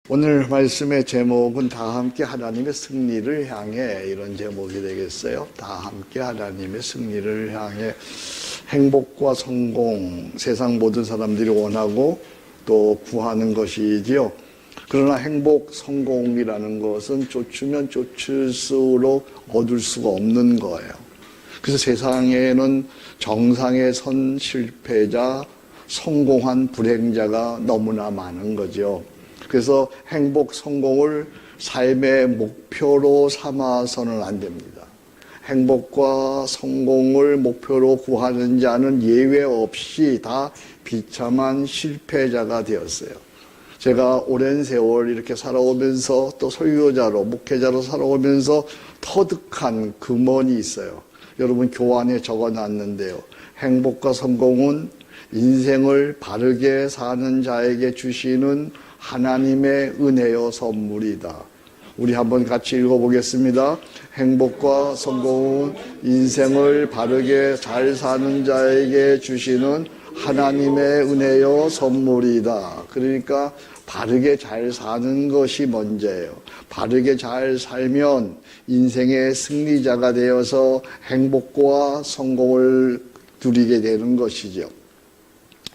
오늘 말씀의 제목은 다 함께 하나님의 승리를 향해, 이런 제목이 되겠어요. 다 함께 하나님의 승리를 향해. 행복과 성공, 세상 모든 사람들이 원하고 또 구하는 것이지요. 그러나 행복, 성공이라는 것은 쫓으면 쫓을수록 얻을 수가 없는 거예요. 그래서 세상에는 정상에 선 실패자, 성공한 불행자가 너무나 많은 거죠. 그래서 행복, 성공을 삶의 목표로 삼아서는 안 됩니다. 행복과 성공을 목표로 구하는 자는 예외 없이 다 비참한 실패자가 되었어요. 제가 오랜 세월 이렇게 살아오면서 또 설교자로, 목회자로 살아오면서 터득한 금언이 있어요. 여러분 교환에 적어놨는데요. 행복과 성공은 인생을 바르게 사는 자에게 주시는 하나님의 은혜요 선물이다. 우리 한번 같이 읽어보겠습니다. 행복과 성공은 인생을 바르게 잘 사는 자에게 주시는 하나님의 은혜요 선물이다. 그러니까 바르게 잘 사는 것이 먼저예요. 바르게 잘 살면 인생의 승리자가 되어서 행복과 성공을 누리게 되는 것이죠.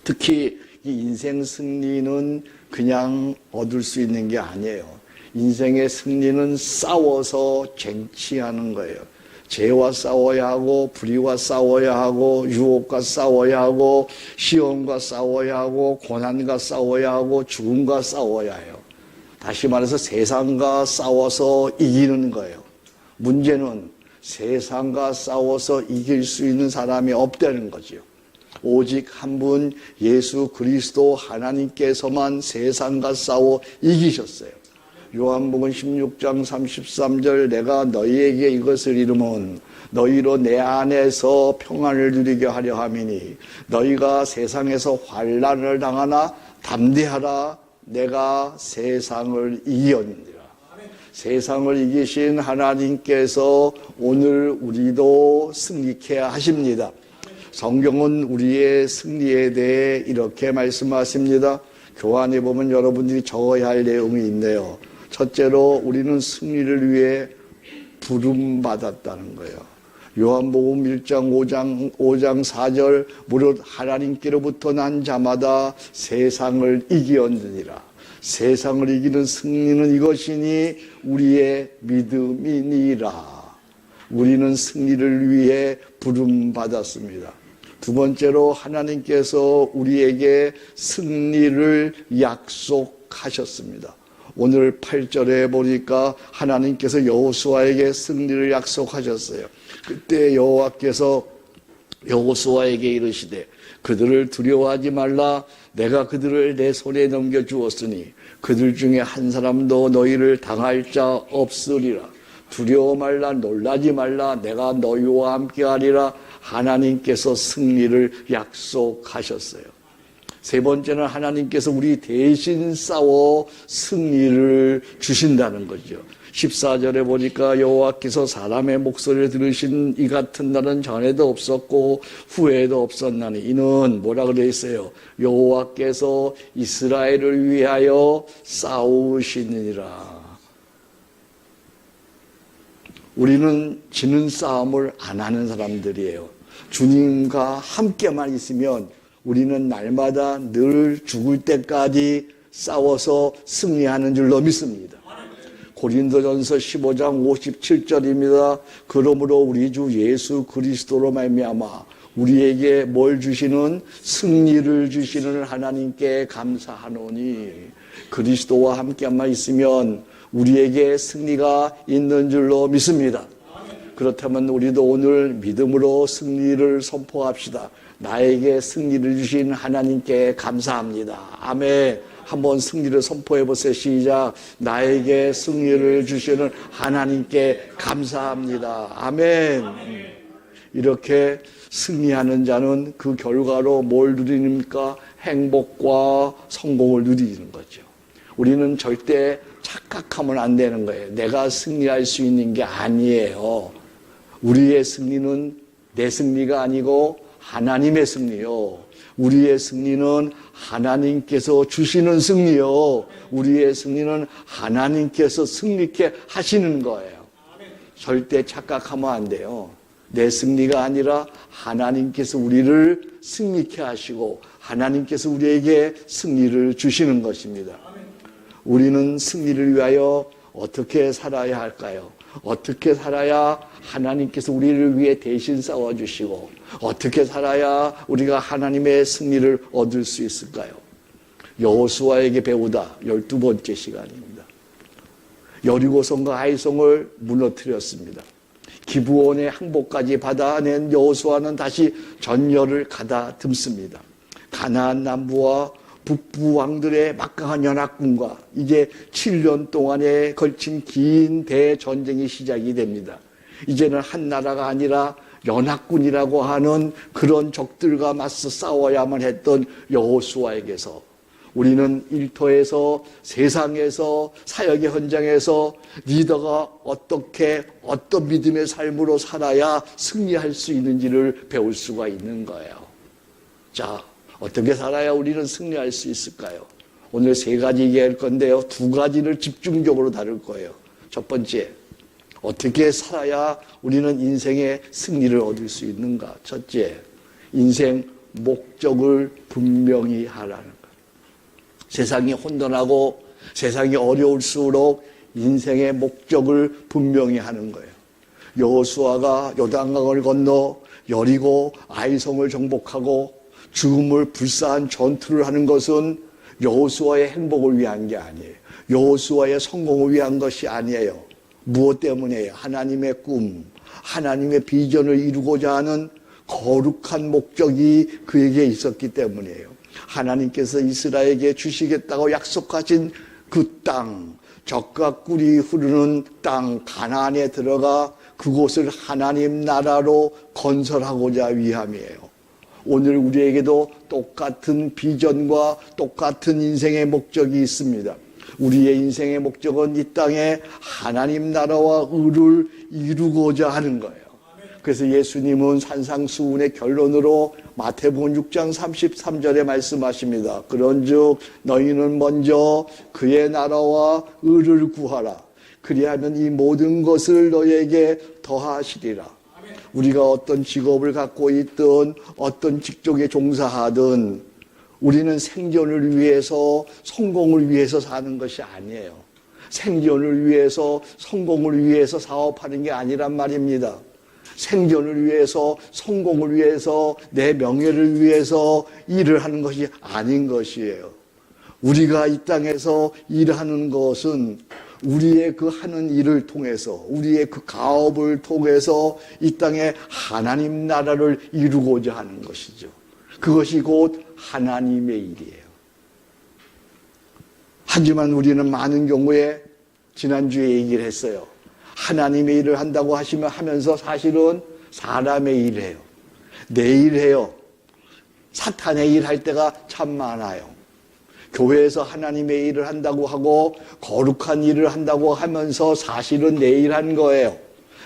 특히 이 인생 승리는 그냥 얻을 수 있는 게 아니에요. 인생의 승리는 싸워서 쟁취하는 거예요. 죄와 싸워야 하고, 불의와 싸워야 하고, 유혹과 싸워야 하고, 시험과 싸워야 하고, 고난과 싸워야 하고, 죽음과 싸워야 해요. 다시 말해서 세상과 싸워서 이기는 거예요. 문제는 세상과 싸워서 이길 수 있는 사람이 없다는 거죠. 오직 한 분 예수 그리스도 하나님께서만 세상과 싸워 이기셨어요. 요한복음 16장 33절 내가 너희에게 이것을 이루면 너희로 내 안에서 평안을 누리게 하려 함이니 너희가 세상에서 환난을 당하나 담대하라 내가 세상을 이겼느니라. 세상을 이기신 하나님께서 오늘 우리도 승리케 하십니다. 성경은 우리의 승리에 대해 이렇게 말씀하십니다. 교환에 보면 여러분들이 적어야 할 내용이 있네요. 첫째로 우리는 승리를 위해 부름받았다는 거예요. 요한복음 1장 5장 4절 무릇 하나님께로부터 난 자마다 세상을 이기었느니라. 세상을 이기는 승리는 이것이니 우리의 믿음이니라. 우리는 승리를 위해 부름받았습니다. 두 번째로 하나님께서 우리에게 승리를 약속하셨습니다. 오늘 8절에 보니까 하나님께서 여호수아에게 승리를 약속하셨어요. 그때 여호와께서 여호수아에게 이르시되 그들을 두려워하지 말라. 내가 그들을 내 손에 넘겨주었으니 그들 중에 한 사람도 너희를 당할 자 없으리라. 두려워 말라, 놀라지 말라, 내가 너희와 함께하리라. 하나님께서 승리를 약속하셨어요. 세 번째는 하나님께서 우리 대신 싸워 승리를 주신다는 거죠. 14절에 보니까 여호와께서 사람의 목소리를 들으신 이 같은 날은 전에도 없었고 후에도 없었나니 이는 뭐라 그래 있어요? 여호와께서 이스라엘을 위하여 싸우시느니라. 우리는 지는 싸움을 안 하는 사람들이에요. 주님과 함께만 있으면 우리는 날마다 늘 죽을 때까지 싸워서 승리하는 줄로 믿습니다. 고린도전서 15장 57절입니다. 그러므로 우리 주 예수 그리스도로 말미암아 우리에게 뭘 주시는 승리를 주시는 하나님께 감사하노니 그리스도와 함께만 있으면 우리에게 승리가 있는 줄로 믿습니다. 그렇다면 우리도 오늘 믿음으로 승리를 선포합시다. 나에게 승리를 주신 하나님께 감사합니다. 아멘. 한번 승리를 선포해 보세요. 시작. 나에게 승리를 주시는 하나님께 감사합니다. 아멘. 이렇게 승리하는 자는 그 결과로 뭘 누립니까? 행복과 성공을 누리는 거죠. 우리는 절대 착각하면 안 되는 거예요. 내가 승리할 수 있는 게 아니에요. 우리의 승리는 내 승리가 아니고 하나님의 승리요. 우리의 승리는 하나님께서 주시는 승리요. 우리의 승리는 하나님께서 승리케 하시는 거예요. 절대 착각하면 안 돼요. 내 승리가 아니라 하나님께서 우리를 승리케 하시고 하나님께서 우리에게 승리를 주시는 것입니다. 우리는 승리를 위하여 어떻게 살아야 할까요? 어떻게 살아야 하나님께서 우리를 위해 대신 싸워주시고 어떻게 살아야 우리가 하나님의 승리를 얻을 수 있을까요? 여호수아에게 배우다 12번째 시간입니다. 여리고성과 하이성을 무너뜨렸습니다. 기브온의 항복까지 받아낸 여호수아는 다시 전열을 가다듬습니다. 가나안 남부와 북부 왕들의 막강한 연합군과 이제 7년 동안에 걸친 긴 대전쟁이 시작이 됩니다. 이제는 한 나라가 아니라 연합군이라고 하는 그런 적들과 맞서 싸워야만 했던 여호수아에게서 우리는 일터에서 세상에서 사역의 현장에서 리더가 어떻게 어떤 믿음의 삶으로 살아야 승리할 수 있는지를 배울 수가 있는 거예요. 자, 어떻게 살아야 우리는 승리할 수 있을까요? 오늘 3가지 얘기할 건데요. 2가지를 집중적으로 다룰 거예요. 첫 번째, 어떻게 살아야 우리는 인생의 승리를 얻을 수 있는가? 첫째, 인생 목적을 분명히 하라는 것. 세상이 혼돈하고 세상이 어려울수록 인생의 목적을 분명히 하는 거예요. 여호수아가 요단강을 건너 여리고 아이성을 정복하고 죽음을 불사한 전투를 하는 것은 여호수아의 행복을 위한 게 아니에요. 여호수아의 성공을 위한 것이 아니에요. 무엇 때문에요? 하나님의 꿈, 하나님의 비전을 이루고자 하는 거룩한 목적이 그에게 있었기 때문이에요. 하나님께서 이스라엘에게 주시겠다고 약속하신 그 땅, 젖과 꿀이 흐르는 땅 가나안에 들어가 그곳을 하나님 나라로 건설하고자 위함이에요. 오늘 우리에게도 똑같은 비전과 똑같은 인생의 목적이 있습니다. 우리의 인생의 목적은 이 땅에 하나님 나라와 의를 이루고자 하는 거예요. 그래서 예수님은 산상수훈의 결론으로 마태복음 6장 33절에 말씀하십니다. 그런즉 너희는 먼저 그의 나라와 의를 구하라. 그리하면 이 모든 것을 너희에게 더하시리라. 우리가 어떤 직업을 갖고 있든 어떤 직종에 종사하든 우리는 생존을 위해서 성공을 위해서 사는 것이 아니에요. 생존을 위해서 성공을 위해서 사업하는 게 아니란 말입니다. 생존을 위해서 성공을 위해서 내 명예를 위해서 일을 하는 것이 아닌 것이에요. 우리가 이 땅에서 일하는 것은 우리의 그 하는 일을 통해서 우리의 그 가업을 통해서 이 땅에 하나님 나라를 이루고자 하는 것이죠. 그것이 곧 하나님의 일이에요. 하지만 우리는 많은 경우에 지난주에 얘기를 했어요. 하나님의 일을 한다고 하면서 사실은 사람의 일을 해요. 내 일 해요. 사탄의 일 할 때가 참 많아요. 교회에서 하나님의 일을 한다고 하고 거룩한 일을 한다고 하면서 사실은 내 일 한 거예요.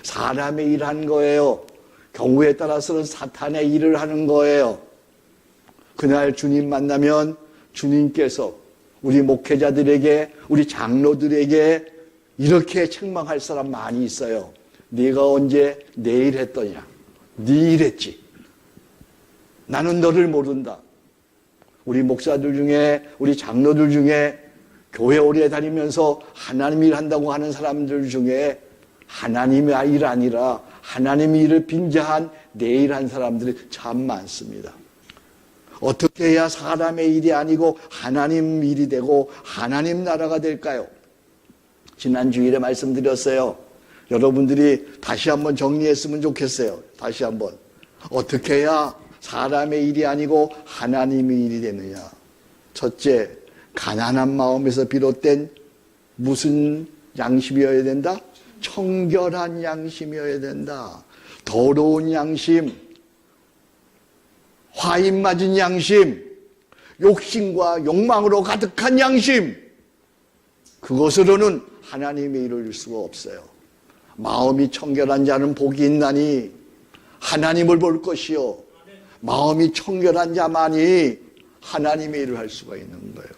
사람의 일 한 거예요. 경우에 따라서는 사탄의 일을 하는 거예요. 그날 주님 만나면 주님께서 우리 목회자들에게 우리 장로들에게 이렇게 책망할 사람 많이 있어요. 네가 언제 내 일 했더냐? 네 일 했지. 나는 너를 모른다. 우리 목사들 중에 우리 장로들 중에 교회 오래 다니면서 하나님 일 한다고 하는 사람들 중에 하나님의 일 아니라 하나님의 일을 빙자한 내 일 한 사람들이 참 많습니다. 어떻게 해야 사람의 일이 아니고 하나님 일이 되고 하나님 나라가 될까요? 지난 주일에 말씀드렸어요. 여러분들이 다시 한번 정리했으면 좋겠어요. 다시 한번. 어떻게 해야 사람의 일이 아니고 하나님의 일이 되느냐. 첫째, 가난한 마음에서 비롯된 무슨 양심이어야 된다? 청결한 양심이어야 된다. 더러운 양심, 화인 맞은 양심, 욕심과 욕망으로 가득한 양심, 그것으로는 하나님의 일을 이룰 수가 없어요. 마음이 청결한 자는 복이 있나니 하나님을 볼 것이요 마음이 청결한 자만이 하나님의 일을 할 수가 있는 거예요.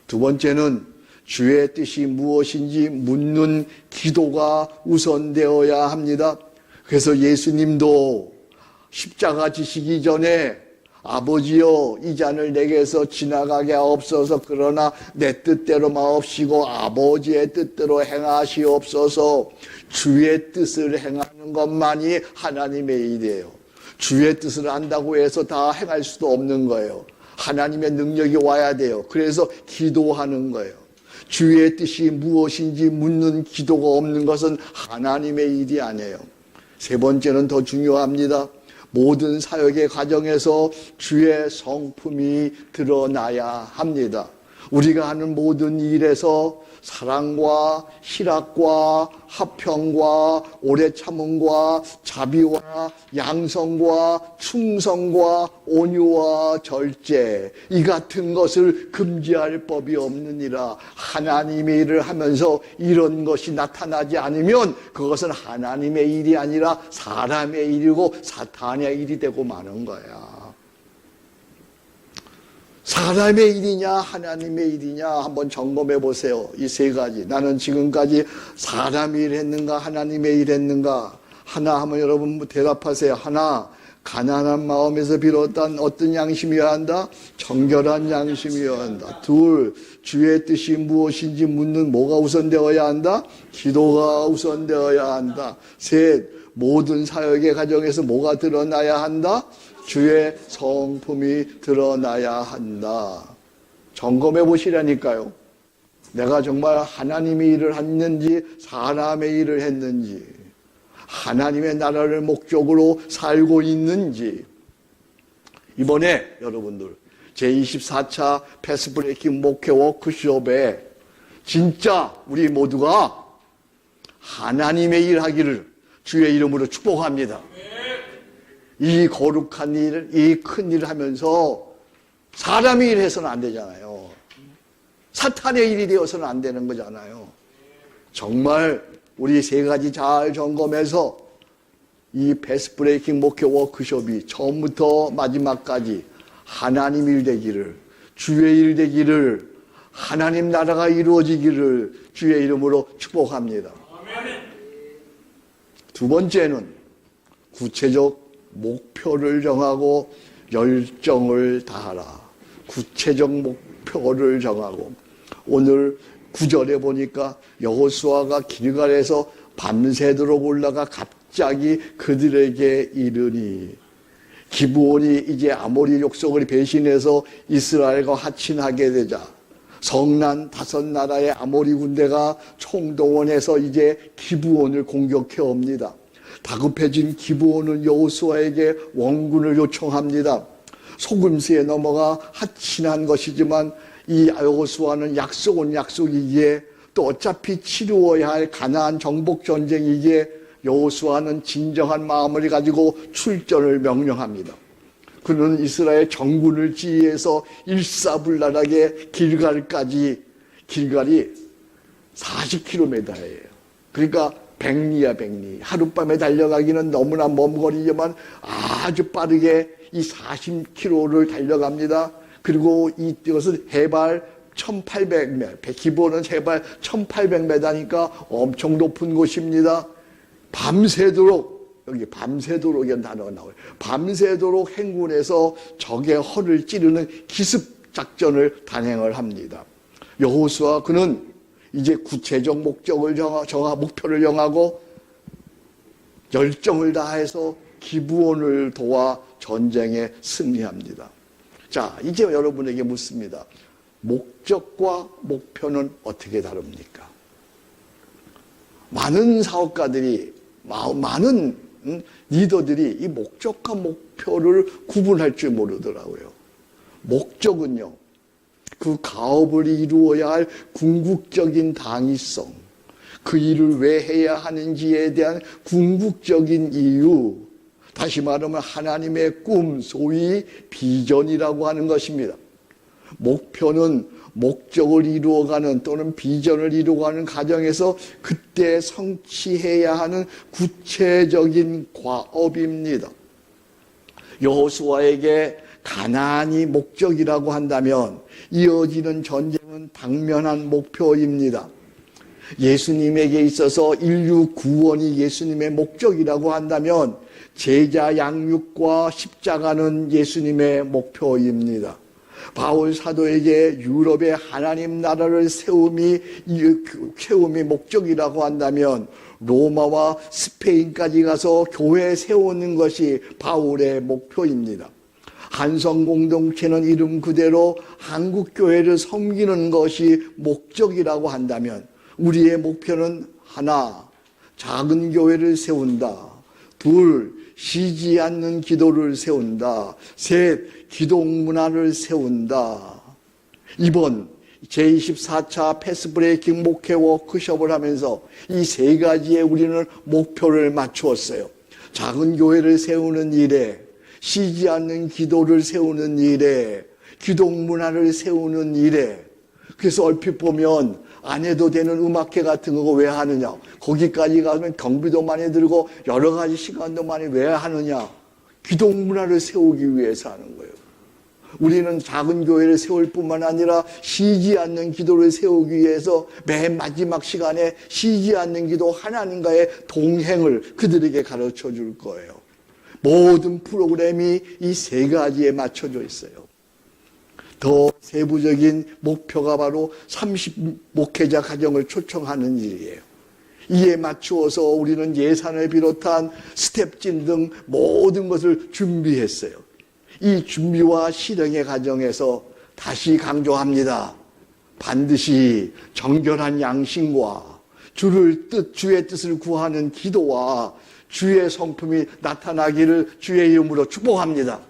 두 번째는 주의 뜻이 무엇인지 묻는 기도가 우선되어야 합니다. 그래서 예수님도 십자가 지시기 전에 아버지여 이 잔을 내게서 지나가게 하옵소서 그러나 내 뜻대로 마옵시고 아버지의 뜻대로 행하시옵소서. 주의 뜻을 행하는 것만이 하나님의 일이에요. 주의 뜻을 한다고 해서 다 행할 수도 없는 거예요. 하나님의 능력이 와야 돼요. 그래서 기도하는 거예요. 주의 뜻이 무엇인지 묻는 기도가 없는 것은 하나님의 일이 아니에요. 세 번째는 더 중요합니다. 모든 사역의 과정에서 주의 성품이 드러나야 합니다. 우리가 하는 모든 일에서 사랑과 희락과 화평과 오래 참음과 자비와 양성과 충성과 온유와 절제 이 같은 것을 금지할 법이 없느니라. 하나님의 일을 하면서 이런 것이 나타나지 않으면 그것은 하나님의 일이 아니라 사람의 일이고 사탄의 일이 되고 마는 거야. 사람의 일이냐 하나님의 일이냐 한번 점검해 보세요. 이 세 가지. 나는 지금까지 사람의 일 했는가 하나님의 일 했는가. 하나 하면 여러분 대답하세요. 하나, 가난한 마음에서 비롯한 어떤 양심이어야 한다? 정결한 양심이어야 한다. 둘, 주의 뜻이 무엇인지 묻는 뭐가 우선되어야 한다? 기도가 우선되어야 한다. 셋, 모든 사역의 과정에서 뭐가 드러나야 한다? 주의 성품이 드러나야 한다. 점검해 보시라니까요. 내가 정말 하나님의 일을 했는지 사람의 일을 했는지 하나님의 나라를 목적으로 살고 있는지. 이번에 여러분들 제24차 패스브레이킹 목회 워크숍에 진짜 우리 모두가 하나님의 일 하기를 주의 이름으로 축복합니다. 이 거룩한 일, 이 큰 일을 하면서 사람의 일을 해서는 안 되잖아요. 사탄의 일이 되어서는 안 되는 거잖아요. 정말 우리 세 가지 잘 점검해서 이 패스브레이킹 목회 워크숍이 처음부터 마지막까지 하나님 일 되기를, 주의 일 되기를, 하나님 나라가 이루어지기를 주의 이름으로 축복합니다. 두 번째는 구체적 목표를 정하고 열정을 다하라. 구체적 목표를 정하고. 오늘 9절에 보니까 여호수아가 길갈에서 밤새도록 올라가 갑자기 그들에게 이르니 기브온이 이제 아모리 족속을 배신해서 이스라엘과 하친하게 되자 성난 5나라의 아모리 군대가 총동원해서 이제 기브온을 공격해 옵니다. 다급해진 기브온은 여호수아에게 원군을 요청합니다. 속임수에 넘어가 하친한 것이지만 이 여호수아는 약속은 약속이기에 또 어차피 치루어야 할 가나안 정복 전쟁이기에 여호수아는 진정한 마음을 가지고 출전을 명령합니다. 그는 이스라엘 정군을 지휘해서 일사불란하게 길갈까지, 길갈이 40km예요. 그러니까 백리야 백리. 하룻밤에 달려가기는 너무나 먼 거리지만 아주 빠르게 이 40km를 달려갑니다. 그리고 이것은 해발 1800m, 기본은 해발 1800m니까 엄청 높은 곳입니다. 밤새도록, 여기 밤새도록이라는 단어가 나와요. 밤새도록 행군해서 적의 허를 찌르는 기습 작전을 단행을 합니다. 여호수아 그는 이제 구체적 목표를 정하고 열정을 다해서 기브온을 도와 전쟁에 승리합니다. 자, 이제 여러분에게 묻습니다. 목적과 목표는 어떻게 다릅니까? 많은 사업가들이, 많은 리더들이 이 목적과 목표를 구분할 줄 모르더라고요. 목적은요, 그 가업을 이루어야 할 궁극적인 당위성, 그 일을 왜 해야 하는지에 대한 궁극적인 이유, 다시 말하면 하나님의 꿈, 소위 비전이라고 하는 것입니다. 목표는 목적을 이루어가는 또는 비전을 이루어가는 과정에서 그때 성취해야 하는 구체적인 과업입니다. 여호수아에게 가나안이 목적이라고 한다면 이어지는 전쟁은 당면한 목표입니다. 예수님에게 있어서 인류 구원이 예수님의 목적이라고 한다면 제자 양육과 십자가는 예수님의 목표입니다. 바울 사도에게 유럽의 하나님 나라를 세움이 목적이라고 한다면 로마와 스페인까지 가서 교회 세우는 것이 바울의 목표입니다. 한성 공동체는 이름 그대로 한국 교회를 섬기는 것이 목적이라고 한다면 우리의 목표는 하나, 작은 교회를 세운다. 둘, 쉬지 않는 기도를 세운다. 셋, 기독 문화를 세운다. 이번 제24차 패스브레이킹 목회 워크숍을 하면서 이 세 가지에 우리는 목표를 맞추었어요. 작은 교회를 세우는 일에, 쉬지 않는 기도를 세우는 일에, 기독 문화를 세우는 일에. 그래서 얼핏 보면 안 해도 되는 음악회 같은 거 왜 하느냐? 거기까지 가면 경비도 많이 들고 여러 가지 시간도 많이 왜 하느냐? 기독 문화를 세우기 위해서 하는 거예요. 우리는 작은 교회를 세울 뿐만 아니라 쉬지 않는 기도를 세우기 위해서 맨 마지막 시간에 쉬지 않는 기도 하나님과의 동행을 그들에게 가르쳐 줄 거예요. 모든 프로그램이 이 세 가지에 맞춰져 있어요. 더 세부적인 목표가 바로 30 목회자 가정을 초청하는 일이에요. 이에 맞추어서 우리는 예산을 비롯한 스텝진 등 모든 것을 준비했어요. 이 준비와 실행의 과정에서 다시 강조합니다. 반드시 정결한 양심과 주의 뜻을 구하는 기도와 주의 성품이 나타나기를 주의 이름으로 축복합니다.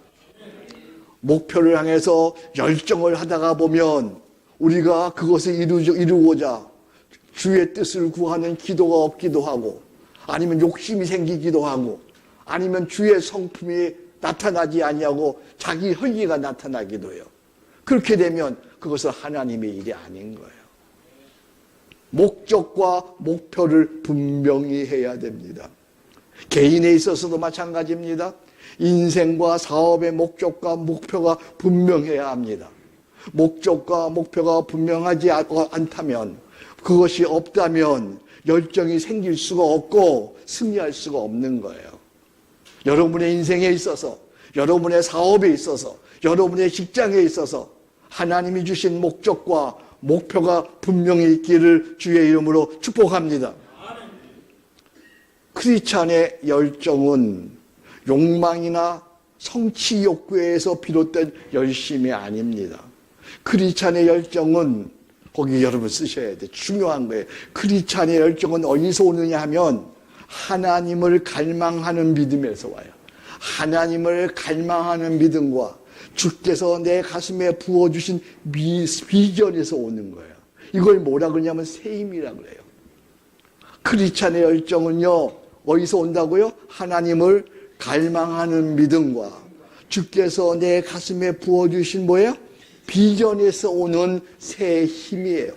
목표를 향해서 열정을 하다가 보면 우리가 그것을 이루고자 주의 뜻을 구하는 기도가 없기도 하고 아니면 욕심이 생기기도 하고 아니면 주의 성품이 나타나지 아니하고 자기 혈기가 나타나기도 해요. 그렇게 되면 그것은 하나님의 일이 아닌 거예요. 목적과 목표를 분명히 해야 됩니다. 개인에 있어서도 마찬가지입니다. 인생과 사업의 목적과 목표가 분명해야 합니다. 목적과 목표가 분명하지 않다면, 그것이 없다면 열정이 생길 수가 없고 승리할 수가 없는 거예요. 여러분의 인생에 있어서, 여러분의 사업에 있어서, 여러분의 직장에 있어서 하나님이 주신 목적과 목표가 분명히 있기를 주의 이름으로 축복합니다. 크리스찬의 열정은 욕망이나 성취 욕구에서 비롯된 열심이 아닙니다. 크리스찬의 열정은 거기 여러분 쓰셔야 돼요. 중요한 거예요. 크리스찬의 열정은 어디서 오느냐 하면 하나님을 갈망하는 믿음에서 와요. 하나님을 갈망하는 믿음과 주께서 내 가슴에 부어주신 비전에서 오는 거예요. 이걸 뭐라 그러냐면 세임이라 그래요. 크리스찬의 열정은요, 어디서 온다고요? 하나님을 갈망하는 믿음과 주께서 내 가슴에 부어주신 뭐예요? 비전에서 오는 새 힘이에요.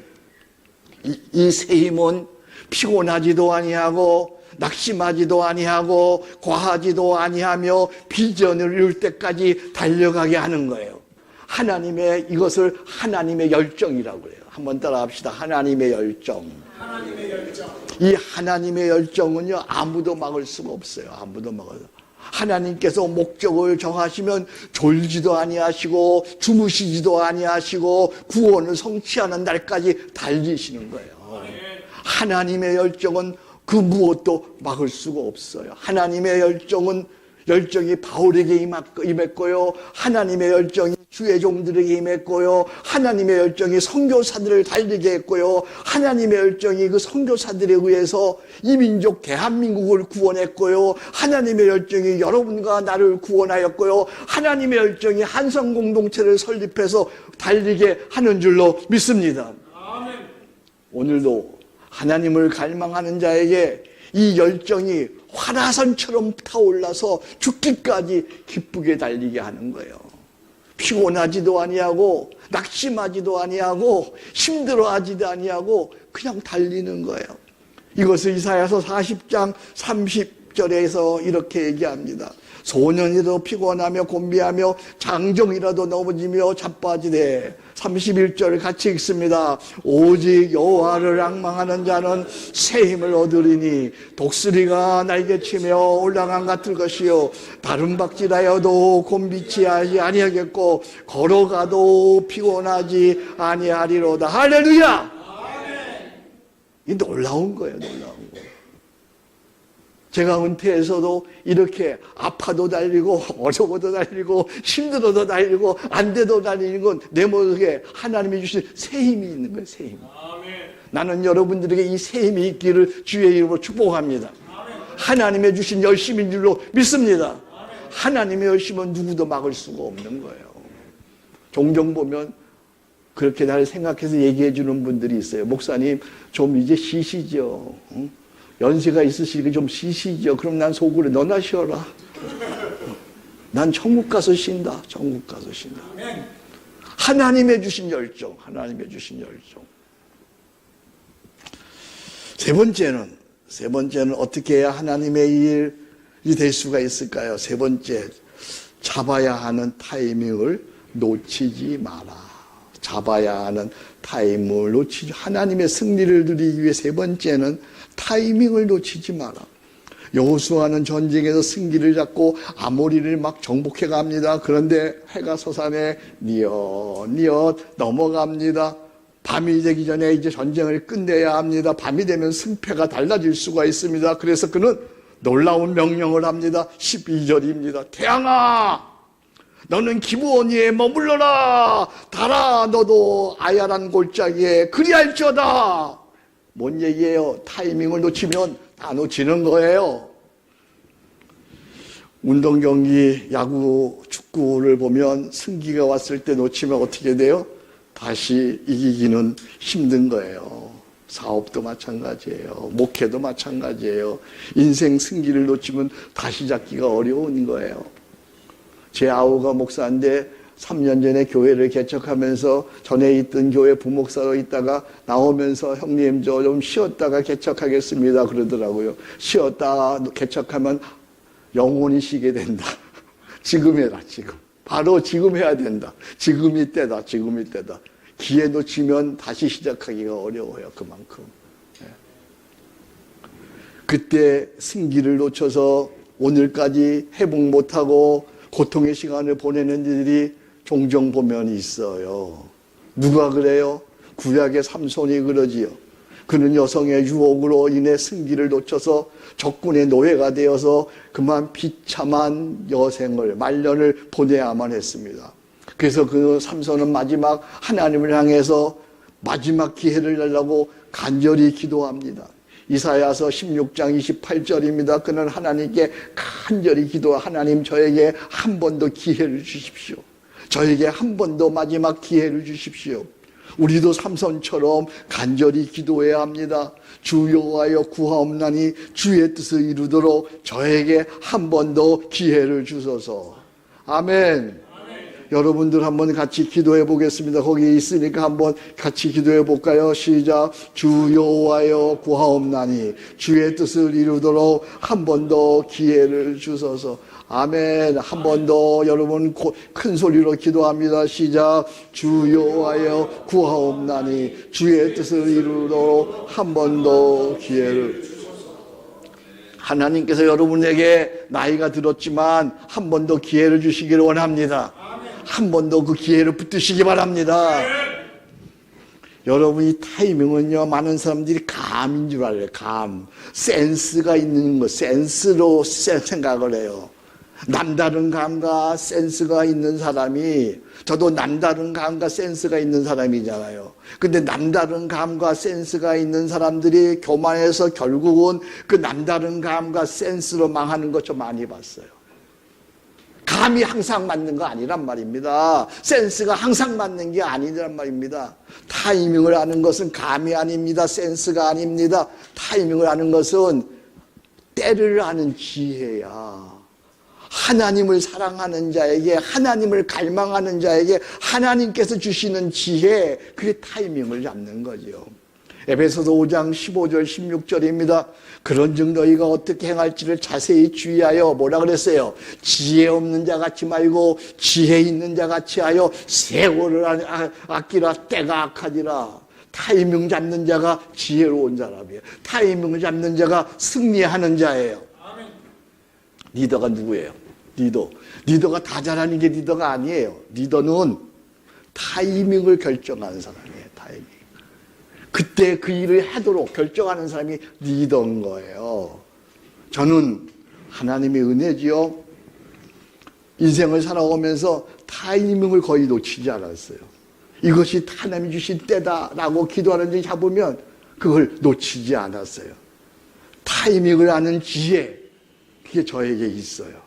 이 새 힘은 피곤하지도 아니하고 낙심하지도 아니하고 과하지도 아니하며 비전을 이룰 때까지 달려가게 하는 거예요. 이것을 하나님의 열정이라고 해요. 한번 따라 합시다. 하나님의 열정. 하나님의 열정. 이 하나님의 열정은요, 아무도 막을 수가 없어요. 아무도 막을 수가 없어요. 하나님께서 목적을 정하시면 졸지도 아니하시고 주무시지도 아니하시고 구원을 성취하는 날까지 달리시는 거예요. 하나님의 열정은 그 무엇도 막을 수가 없어요. 하나님의 열정이 바울에게 임했고요. 하나님의 열정이 주의 종들에게 임했고요. 하나님의 열정이 선교사들을 달리게 했고요. 하나님의 열정이 그 선교사들에 의해서 이민족 대한민국을 구원했고요. 하나님의 열정이 여러분과 나를 구원하였고요. 하나님의 열정이 한성 공동체를 설립해서 달리게 하는 줄로 믿습니다. 아멘. 오늘도 하나님을 갈망하는 자에게 이 열정이 화라산처럼 타올라서 죽기까지 기쁘게 달리게 하는 거예요. 피곤하지도 아니하고 낙심하지도 아니하고 힘들어하지도 아니하고 그냥 달리는 거예요. 이것을 이사야서 40장 30절에서 이렇게 얘기합니다. 소년이라도 피곤하며 곤비하며 장정이라도 넘어지며 자빠지되 31절 같이 읽습니다. 오직 여호와를 앙망하는 자는 새 힘을 얻으리니 독수리가 날개치며 올라간 같을 것이요 다른 박질하여도 곤비치 아니하겠고 걸어가도 피곤하지 아니하리로다. 할렐루야. 이 놀라운 거예요. 놀라운 거. 제가 은퇴해서도 이렇게 아파도 달리고 어려워도 달리고 힘들어도 달리고 안 돼도 달리는 건 내 모습에 하나님이 주신 새 힘이 있는 거예요. 새 힘. 나는 여러분들에게 이 새 힘이 있기를 주의 이름으로 축복합니다. 하나님의 주신 열심인 줄로 믿습니다. 하나님의 열심은 누구도 막을 수가 없는 거예요. 종종 보면 그렇게 나를 생각해서 얘기해 주는 분들이 있어요. 목사님 좀 이제 쉬시죠. 응? 연세가 있으시니까 좀 쉬시죠. 그럼 난 속으로 너나 쉬어라. 난 천국 가서 쉰다. 천국 가서 쉰다. 하나님의 주신 열정. 하나님의 주신 열정. 세 번째는 어떻게 해야 하나님의 일이 될 수가 있을까요? 세 번째, 잡아야 하는 타이밍을 놓치지 마라. 잡아야 하는 타이밍을 놓치지. 하나님의 승리를 누리기 위해 세 번째는 타이밍을 놓치지 마라. 여호수아는 전쟁에서 승기를 잡고 아모리를 막 정복해 갑니다. 그런데 해가 서산에 뉘엿 넘어갑니다. 밤이 되기 전에 이제 전쟁을 끝내야 합니다. 밤이 되면 승패가 달라질 수가 있습니다. 그래서 그는 놀라운 명령을 합니다. 12절입니다. 태양아, 너는 기브온이에 머물러라. 달아, 너도 아야란 골짜기에 그리할지어다. 뭔 얘기예요? 타이밍을 놓치면 다 놓치는 거예요. 운동 경기, 야구, 축구를 보면 승기가 왔을 때 놓치면 어떻게 돼요? 다시 이기기는 힘든 거예요. 사업도 마찬가지예요. 목회도 마찬가지예요. 인생 승기를 놓치면 다시 잡기가 어려운 거예요. 제 아우가 목사인데 3년 전에 교회를 개척하면서 전에 있던 교회 부목사로 있다가 나오면서 형님 저 좀 쉬었다가 개척하겠습니다 그러더라고요. 쉬었다 개척하면 영원히 쉬게 된다. 지금 해라 지금. 바로 지금 해야 된다. 지금이 때다. 지금이 때다. 기회 놓치면 다시 시작하기가 어려워요. 그만큼. 그때 승기를 놓쳐서 오늘까지 회복 못하고 고통의 시간을 보내는 이들이 종종 보면 있어요. 누가 그래요? 구약의 삼손이 그러지요. 그는 여성의 유혹으로 인해 승기를 놓쳐서 적군의 노예가 되어서 그만 비참한 여생을 말년을 보내야만 했습니다. 그래서 그 삼손은 마지막 하나님을 향해서 마지막 기회를 달라고 간절히 기도합니다. 이사야서 16장 28절입니다. 그는 하나님께 간절히 기도하 하나님 저에게 한 번 더 기회를 주십시오. 저에게 한 번 더 마지막 기회를 주십시오. 우리도 삼손처럼 간절히 기도해야 합니다. 주 여호와여 구하옵나니 주의 뜻을 이루도록 저에게 한 번 더 기회를 주소서. 아멘. 여러분들 한번 같이 기도해 보겠습니다. 거기 있으니까 한번 같이 기도해 볼까요? 시작. 주 여호와여 구하옵나니 주의 뜻을 이루도록 한 번 더 기회를 주소서. 아멘. 한 번 더 여러분 큰 소리로 기도합니다. 시작. 주 여호와여 구하옵나니 주의 뜻을 이루도록 한 번 더 기회를 주소서. 하나님께서 여러분에게 나이가 들었지만 한 번 더 기회를 주시기를 원합니다. 한 번 더 그 기회를 붙드시기 바랍니다. 여러분 이 타이밍은요 많은 사람들이 감인 줄 알아요. 감. 센스가 있는 거. 센스로 생각을 해요. 남다른 감과 센스가 있는 사람이, 저도 남다른 감과 센스가 있는 사람이잖아요. 근데 남다른 감과 센스가 있는 사람들이 교만해서 결국은 그 남다른 감과 센스로 망하는 거 좀 많이 봤어요. 감이 항상 맞는 거 아니란 말입니다. 센스가 항상 맞는 게 아니란 말입니다. 타이밍을 아는 것은 감이 아닙니다. 센스가 아닙니다. 타이밍을 아는 것은 때를 아는 지혜야. 하나님을 사랑하는 자에게, 하나님을 갈망하는 자에게 하나님께서 주시는 지혜, 그게 타이밍을 잡는 거죠. 에베소서 5장 15절 16절입니다. 그런즉 너희가 어떻게 행할지를 자세히 주의하여 뭐라 그랬어요? 지혜 없는 자 같이 말고 지혜 있는 자 같이 하여 세월을 아끼라. 때가 악하니라. 타이밍 잡는 자가 지혜로운 사람이에요. 타이밍을 잡는 자가 승리하는 자예요. 리더가 누구예요? 리더가 다 잘하는 게 리더가 아니에요. 리더는 타이밍을 결정하는 사람이에요. 타이밍. 그때 그 일을 하도록 결정하는 사람이 리더인 거예요. 저는 하나님의 은혜지요. 인생을 살아오면서 타이밍을 거의 놓치지 않았어요. 이것이 하나님이 주신 때다라고 기도하는 데 잡으면 그걸 놓치지 않았어요. 타이밍을 아는 지혜, 그게 저에게 있어요.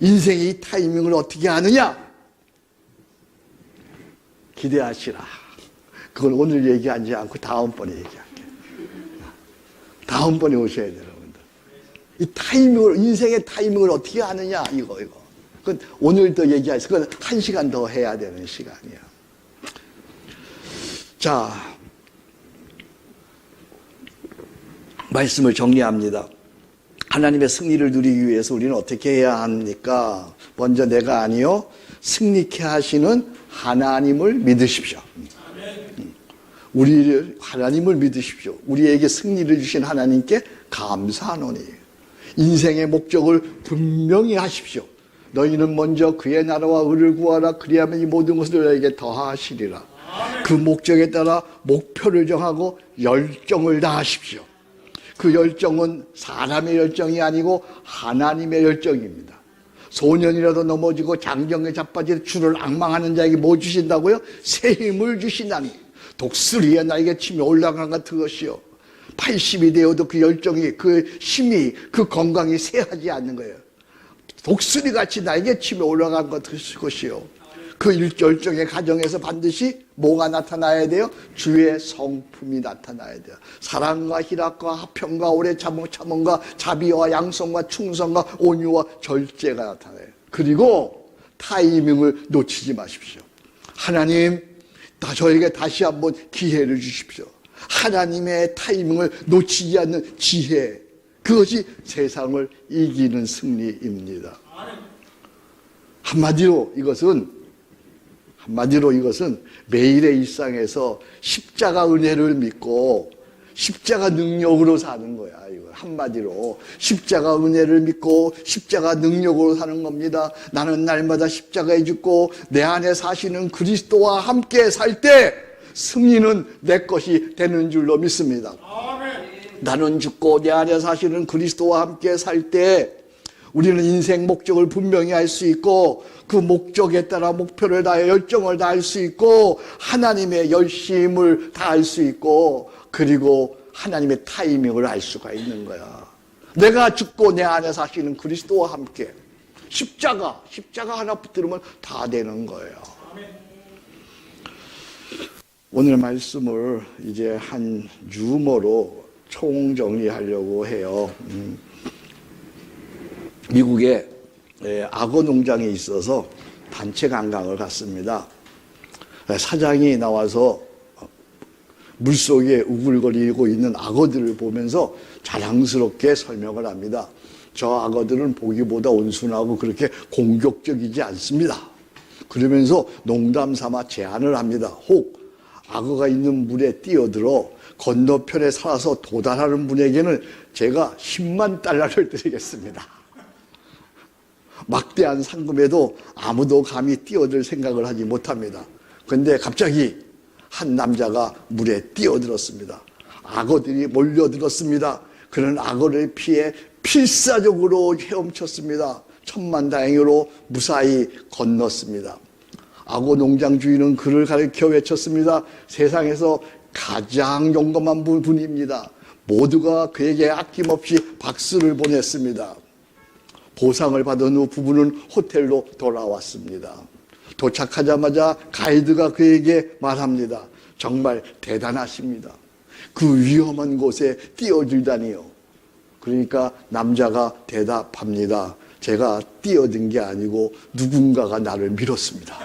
인생의 이 타이밍을 어떻게 아느냐? 기대하시라. 그건 오늘 얘기하지 않고 다음번에 얘기할게요. 다음번에 오셔야 돼요, 여러분들. 이 타이밍을, 인생의 타이밍을 어떻게 아느냐, 이거. 그건 오늘 더 얘기하셔서, 그건 1시간 더 해야 되는 시간이야. 자, 말씀을 정리합니다. 하나님의 승리를 누리기 위해서 우리는 어떻게 해야 합니까? 먼저 내가 아니요, 승리케 하시는 하나님을 믿으십시오. 하나님을 믿으십시오. 우리에게 승리를 주신 하나님께 감사하노니. 인생의 목적을 분명히 하십시오. 너희는 먼저 그의 나라와 의를 구하라. 그리하면 이 모든 것을 너희에게 더하시리라. 그 목적에 따라 목표를 정하고 열정을 다하십시오. 그 열정은 사람의 열정이 아니고 하나님의 열정입니다. 소년이라도 넘어지고 장정에 자빠질 주를 앙망하는 자에게 뭐 주신다고요? 새 힘을 주신다니. 독수리의 날개 치며 올라간 같은 것이요. 80이 되어도 그 열정이, 그 힘이, 그 건강이 쇠하지 않는 거예요. 독수리같이 날개 치며 올라간 것이요. 그 열정의 가정에서 반드시 뭐가 나타나야 돼요? 주의 성품이 나타나야 돼요. 사랑과 희락과 화평과 오래 참음과 자비와 양성과 충성과 온유와 절제가 나타나요. 그리고 타이밍을 놓치지 마십시오. 하나님, 저에게 다시 한번 기회를 주십시오. 하나님의 타이밍을 놓치지 않는 지혜, 그것이 세상을 이기는 승리입니다. 한마디로 이것은 매일의 일상에서 십자가 은혜를 믿고 십자가 능력으로 사는 거야. 이거 한마디로 십자가 은혜를 믿고 십자가 능력으로 사는 겁니다. 나는 날마다 십자가에 죽고 내 안에 사시는 그리스도와 함께 살 때 승리는 내 것이 되는 줄로 믿습니다. 나는 죽고 내 안에 사시는 그리스도와 함께 살 때 우리는 인생 목적을 분명히 알 수 있고 그 목적에 따라 목표를 다해 열정을 다할 수 있고 하나님의 열심을 다할 수 있고 그리고 하나님의 타이밍을 알 수가 있는 거야. 내가 죽고 내 안에 사시는 그리스도와 함께 십자가 하나 붙들으면 다 되는 거예요. 오늘 말씀을 이제 한 유머로 총정리하려고 해요. 미국에 악어 농장에 있어서 단체 관광을 갔습니다. 사장이 나와서 물속에 우글거리고 있는 악어들을 보면서 자랑스럽게 설명을 합니다. 저 악어들은 보기보다 온순하고 그렇게 공격적이지 않습니다. 그러면서 농담 삼아 제안을 합니다. 혹 악어가 있는 물에 뛰어들어 건너편에 살아서 도달하는 분에게는 제가 10만 달러를 드리겠습니다. 막대한 상금에도 아무도 감히 뛰어들 생각을 하지 못합니다. 그런데 갑자기 한 남자가 물에 뛰어들었습니다. 악어들이 몰려들었습니다. 그는 악어를 피해 필사적으로 헤엄쳤습니다. 천만다행으로 무사히 건넜습니다. 악어 농장 주인은 그를 가리켜 외쳤습니다. 세상에서 가장 용감한 분입니다. 모두가 그에게 아낌없이 박수를 보냈습니다. 보상을 받은 후 부부는 호텔로 돌아왔습니다. 도착하자마자 가이드가 그에게 말합니다. 정말 대단하십니다. 그 위험한 곳에 뛰어들다니요. 그러니까 남자가 대답합니다. 제가 뛰어든 게 아니고 누군가가 나를 밀었습니다.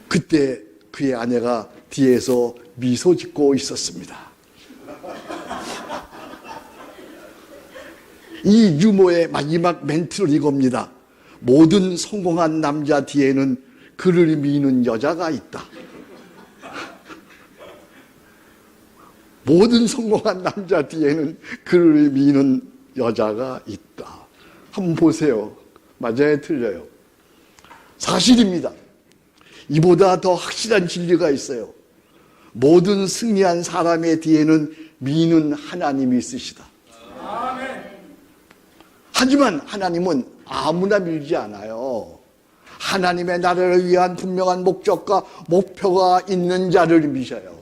그때 그의 아내가 뒤에서 미소 짓고 있었습니다. 이 유머의 마지막 멘트는 이겁니다. 모든 성공한 남자 뒤에는 그를 미는 여자가 있다. 모든 성공한 남자 뒤에는 그를 미는 여자가 있다. 한번 보세요. 맞아요, 틀려요? 사실입니다. 이보다 더 확실한 진리가 있어요. 모든 승리한 사람의 뒤에는 미는 하나님이 있으시다. 하지만 하나님은 아무나 밀지 않아요. 하나님의 나라를 위한 분명한 목적과 목표가 있는 자를 미셔요.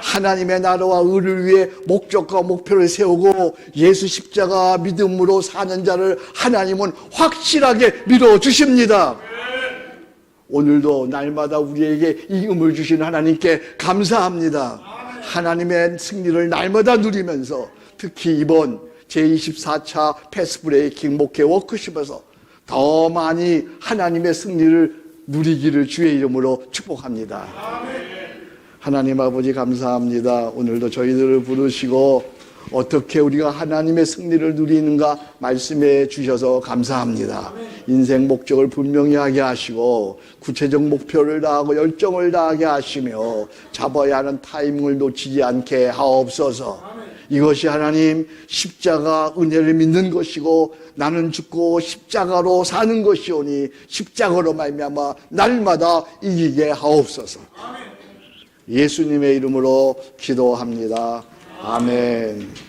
하나님의 나라와 의를 위해 목적과 목표를 세우고 예수 십자가 믿음으로 사는 자를 하나님은 확실하게 밀어주십니다. 오늘도 날마다 우리에게 이 음을 주신 하나님께 감사합니다. 하나님의 승리를 날마다 누리면서 특히 이번 제24차 패스브레이킹 목회 워크숍에서 더 많이 하나님의 승리를 누리기를 주의 이름으로 축복합니다. 하나님 아버지 감사합니다. 오늘도 저희들을 부르시고 어떻게 우리가 하나님의 승리를 누리는가 말씀해 주셔서 감사합니다. 인생 목적을 분명히 하게 하시고 구체적 목표를 다하고 열정을 다하게 하시며 잡아야 하는 타이밍을 놓치지 않게 하옵소서. 이것이 하나님 십자가 은혜를 믿는 것이고 나는 죽고 십자가로 사는 것이오니 십자가로 말미암아 날마다 이기게 하옵소서. 예수님의 이름으로 기도합니다. 아멘.